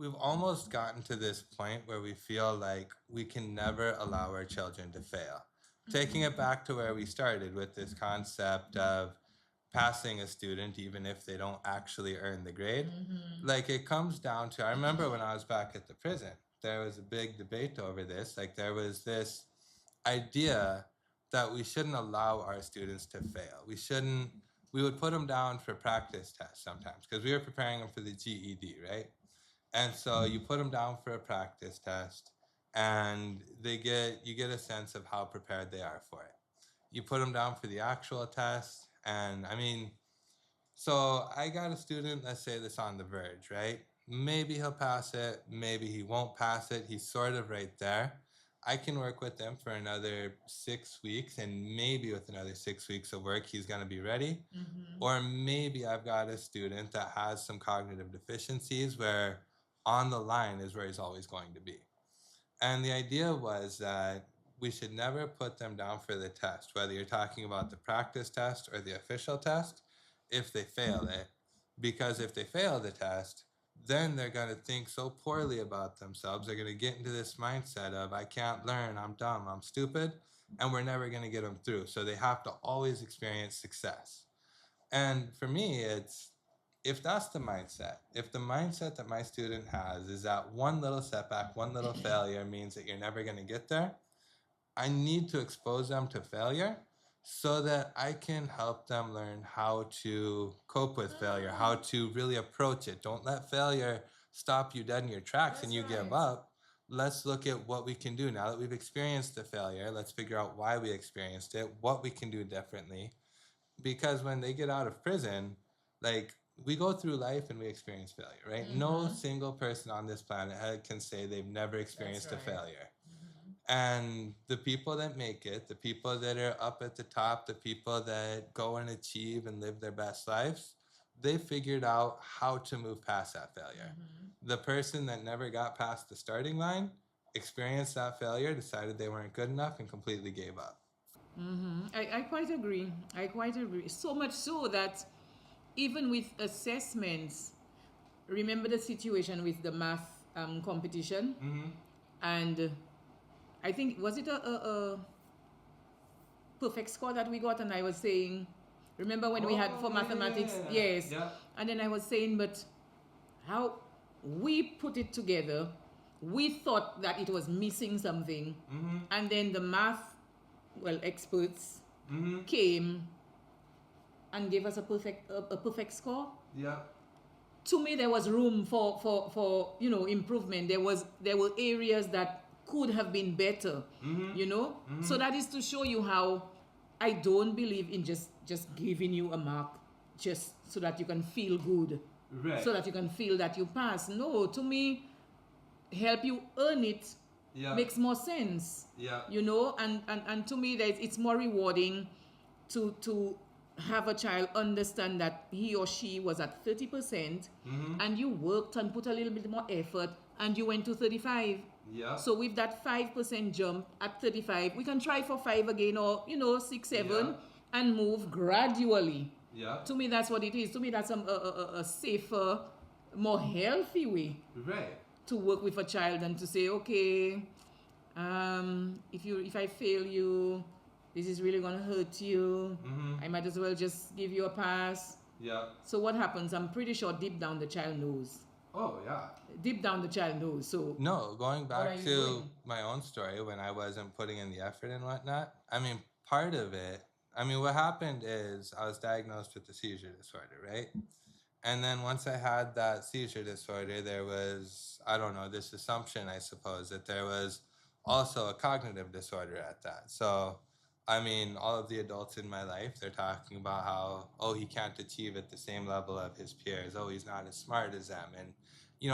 we've almost gotten to this point where we feel like we can never allow our children to fail. Taking it back to where we started with this concept of passing a student even if they don't actually earn the grade. Like it comes down to, I remember when I was back at the prison, there was a big debate over this. Like there was this idea that we shouldn't allow our students to fail. We would put them down for practice tests sometimes because we were preparing them for the GED, right? And so you put them down for a practice test and you get a sense of how prepared they are for it. You put them down for the actual test, and I mean, so I got a student, let's say that's on the verge, right? Maybe he'll pass it, maybe he won't pass it. He's sort of right there. I can work with him for another 6 weeks, and maybe with another 6 weeks of work, he's going to be ready. Or maybe I've got a student that has some cognitive deficiencies where on the line is where he's always going to be. And the idea was that we should never put them down for the test, whether you're talking about the practice test or the official test, if they fail it. Because if they fail the test, then they're going to think so poorly about themselves. They're going to get into this mindset of, I can't learn, I'm dumb, I'm stupid, and we're never going to get them through. So they have to always experience success. And for me, it's if that's the mindset, if the mindset that my student has is that one little setback, one little failure means that you're never going to get there, I need to expose them to failure so that I can help them learn how to cope with failure, how to really approach it. Don't let failure stop you dead in your tracks and you give up. Let's look at what we can do now that we've experienced the failure. Let's figure out why we experienced it, what we can do differently, because when they get out of prison, like we go through life and we experience failure, right? No single person on this planet can say they've never experienced a failure. And the people that make it, the people that are up at the top, the people that go and achieve and live their best lives, they figured out how to move past that failure. The person that never got past the starting line experienced that failure, decided they weren't good enough, and completely gave up. I quite agree. I quite agree. So much so that even with assessments, remember the situation with the math competition? And I think, was it a perfect score that we got? And I was saying, remember when we had for mathematics? Yes. Yeah. And then I was saying, but how we put it together, we thought that it was missing something. And then the math, well, experts came and gave us a perfect score. Yeah. To me, there was room for improvement. There were areas that could have been better. So that is to show you how I don't believe in just giving you a mark just so that you can feel good, Right. so that you can feel that you pass. No, to me, help you earn it makes more sense. Yeah. And to me, it's more rewarding to have a child understand that he or she was at 30%, and you worked and put a little bit more effort and you went to 35. Yeah. So with that 5% jump at 35, we can try for 5 again, or 6, 7, Yeah. and move gradually. Yeah. To me, that's what it is. To me, that's a safer, more healthy way Right. to work with a child and to say, okay, if I fail you, this is really gonna hurt you. I might as well just give you a pass. Yeah. So what happens? I'm pretty sure deep down the child knows. Oh, yeah. Deep down the child knows. So No, going What are back you to doing? my own story when I wasn't putting in the effort and whatnot, I mean, part of it, I mean, what happened is I was diagnosed with a seizure disorder, right? And then once I had that seizure disorder, there was, I don't know, this assumption, I suppose, that there was also a cognitive disorder at that. So, I mean, all of the adults in my life, they're talking about how, oh, he can't achieve at the same level of his peers. Oh, he's not as smart as them. And,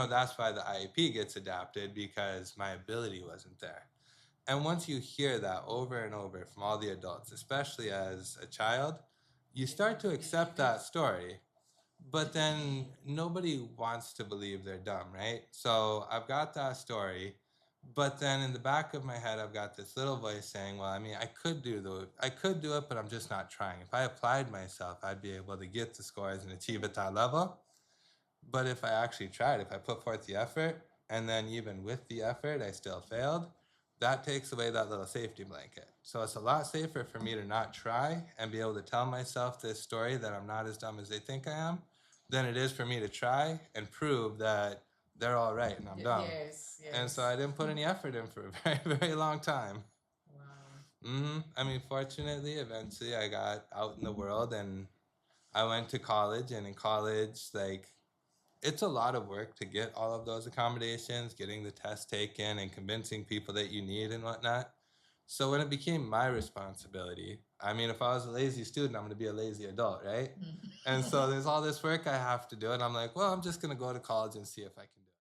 that's why the IEP gets adapted because my ability wasn't there. And once you hear that over and over from all the adults, especially as a child, you start to accept that story, but then nobody wants to believe they're dumb, right? So I've got that story, but then in the back of my head, I've got this little voice saying, "Well, I mean, I could do it, but I'm just not trying. If I applied myself, I'd be able to get the scores and achieve at that level." But if I actually tried, if I put forth the effort, and then even with the effort, I still failed, that takes away that little safety blanket. So it's a lot safer for me to not try and be able to tell myself this story that I'm not as dumb as they think I am than it is for me to try and prove that they're all right and I'm dumb. Yes, yes. And so I didn't put any effort in for a very, very long time. Wow. I mean, fortunately, eventually I got out in the world and I went to college. And in college, like, it's a lot of work to get all of those accommodations, getting the test taken and convincing people that you need and whatnot. So when it became my responsibility, I mean, if I was a lazy student, I'm going to be a lazy adult, right? And so there's all this work I have to do. And I'm like, well, I'm just going to go to college and see if I can